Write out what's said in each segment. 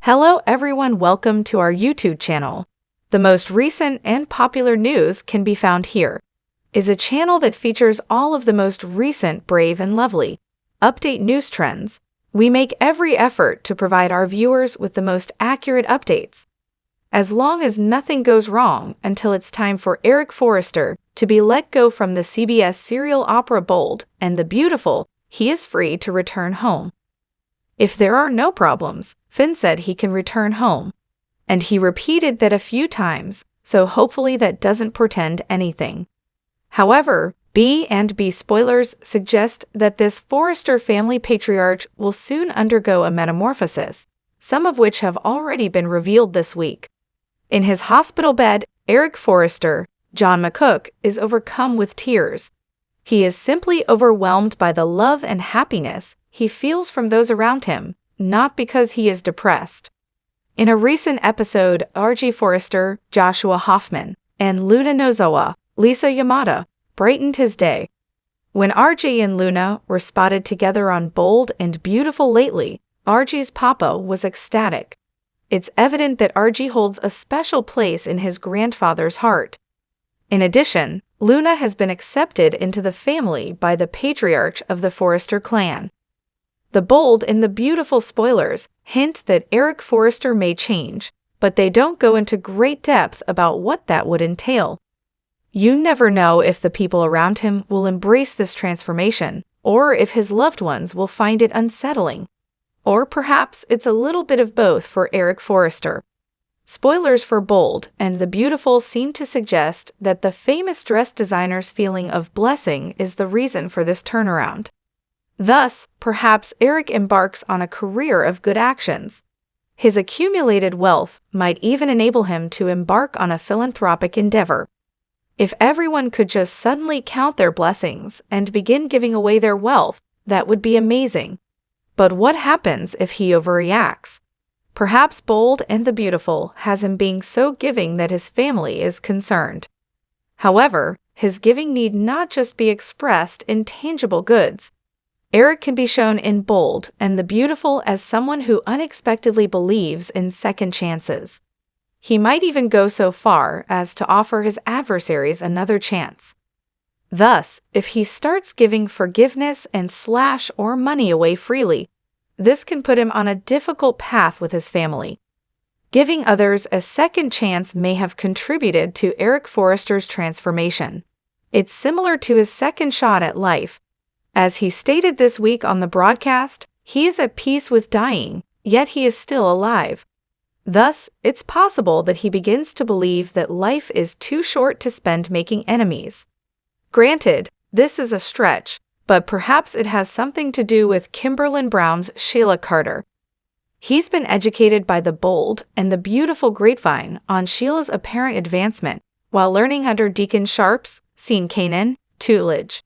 Hello everyone, welcome to our YouTube channel. The most recent and popular news can be found here. Is a channel that features all of the most recent Brave and Lovely update news trends. We make every effort to provide our viewers with the most accurate updates. As long as nothing goes wrong until it's time for Eric Forrester to be let go from the CBS serial opera Bold and the Beautiful, he is free to return home. If there are no problems, Finn said he can return home. And he repeated that a few times, so hopefully that doesn't portend anything. However, B&B spoilers suggest that this Forrester family patriarch will soon undergo a metamorphosis, some of which have already been revealed this week. In his hospital bed, Eric Forrester, John McCook, is overcome with tears. He is simply overwhelmed by the love and happiness he feels from those around him, not because he is depressed. In a recent episode, R.G. Forrester, Joshua Hoffman, and Luna Nozowa, Lisa Yamada, brightened his day. When R.G. and Luna were spotted together on Bold and Beautiful lately, R.G.'s papa was ecstatic. It's evident that R.G. holds a special place in his grandfather's heart. In addition, Luna has been accepted into the family by the patriarch of the Forrester clan. The Bold and the Beautiful spoilers hint that Eric Forrester may change, but they don't go into great depth about what that would entail. You never know if the people around him will embrace this transformation, or if his loved ones will find it unsettling. Or perhaps it's a little bit of both for Eric Forrester. Spoilers for Bold and the Beautiful seem to suggest that the famous dress designer's feeling of blessing is the reason for this turnaround. Thus, perhaps Eric embarks on a career of good actions. His accumulated wealth might even enable him to embark on a philanthropic endeavor. If everyone could just suddenly count their blessings and begin giving away their wealth, that would be amazing. But what happens if he overreacts? Perhaps Bold and the Beautiful has him being so giving that his family is concerned. However, his giving need not just be expressed in tangible goods. Eric can be shown in Bold and the Beautiful as someone who unexpectedly believes in second chances. He might even go so far as to offer his adversaries another chance. Thus, if he starts giving forgiveness and or money away freely, this can put him on a difficult path with his family. Giving others a second chance may have contributed to Eric Forrester's transformation. It's similar to his second shot at life. As he stated this week on the broadcast, he is at peace with dying, yet he is still alive. Thus, it's possible that he begins to believe that life is too short to spend making enemies. Granted, this is a stretch, but perhaps it has something to do with Kimberlin Brown's Sheila Carter. He's been educated by the Bold and the Beautiful grapevine on Sheila's apparent advancement, while learning under Deacon Sharp's, seen Canaan, tutelage.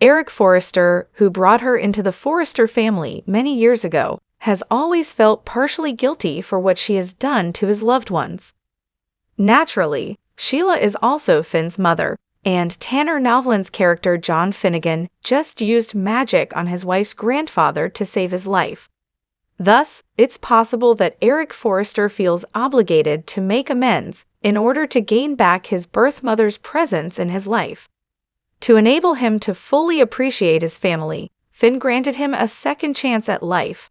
Eric Forrester, who brought her into the Forrester family many years ago, has always felt partially guilty for what she has done to his loved ones. Naturally, Sheila is also Finn's mother, and Tanner Novlan's character John Finnegan just used magic on his wife's grandfather to save his life. Thus, it's possible that Eric Forrester feels obligated to make amends in order to gain back his birth mother's presence in his life. To enable him to fully appreciate his family, Finn granted him a second chance at life.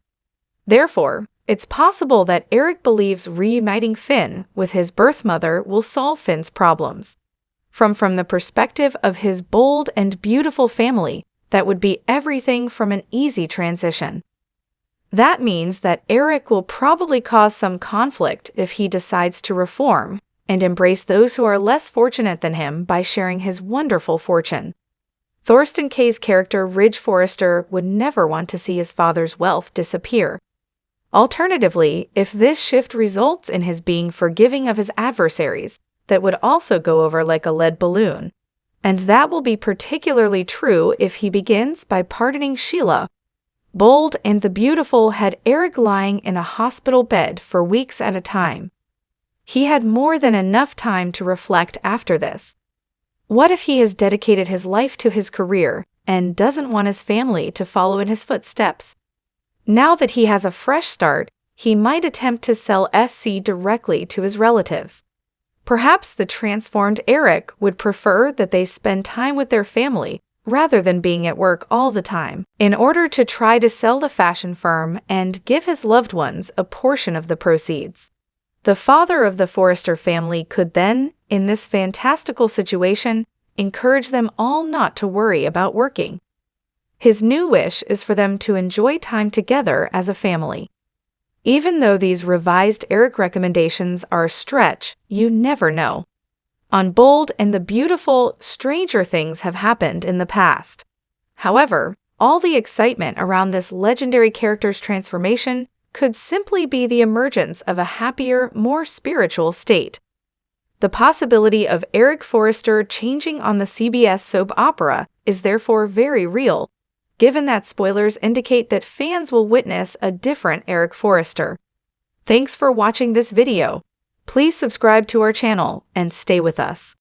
Therefore, it's possible that Eric believes reuniting Finn with his birth mother will solve Finn's problems. From the perspective of his Bold and Beautiful family, that would be everything from an easy transition. That means that Eric will probably cause some conflict if he decides to reform and embrace those who are less fortunate than him by sharing his wonderful fortune. Thorsten Kaye's character Ridge Forrester would never want to see his father's wealth disappear. Alternatively, if this shift results in his being forgiving of his adversaries, that would also go over like a lead balloon. And that will be particularly true if he begins by pardoning Sheila. Bold and the Beautiful had Eric lying in a hospital bed for weeks at a time. He had more than enough time to reflect after this. What if he has dedicated his life to his career and doesn't want his family to follow in his footsteps? Now that he has a fresh start, he might attempt to sell SC directly to his relatives. Perhaps the transformed Eric would prefer that they spend time with their family rather than being at work all the time, in order to try to sell the fashion firm and give his loved ones a portion of the proceeds. The father of the Forrester family could then, in this fantastical situation, encourage them all not to worry about working. His new wish is for them to enjoy time together as a family. Even though these revised Eric recommendations are a stretch, you never know. On Bold and the Beautiful, stranger things have happened in the past. However, all the excitement around this legendary character's transformation could simply be the emergence of a happier, more spiritual state. The possibility of Eric Forrester changing on the CBS soap opera is therefore very real, given that spoilers indicate that fans will witness a different Eric Forrester. Thanks for watching this video. Please subscribe to our channel and stay with us.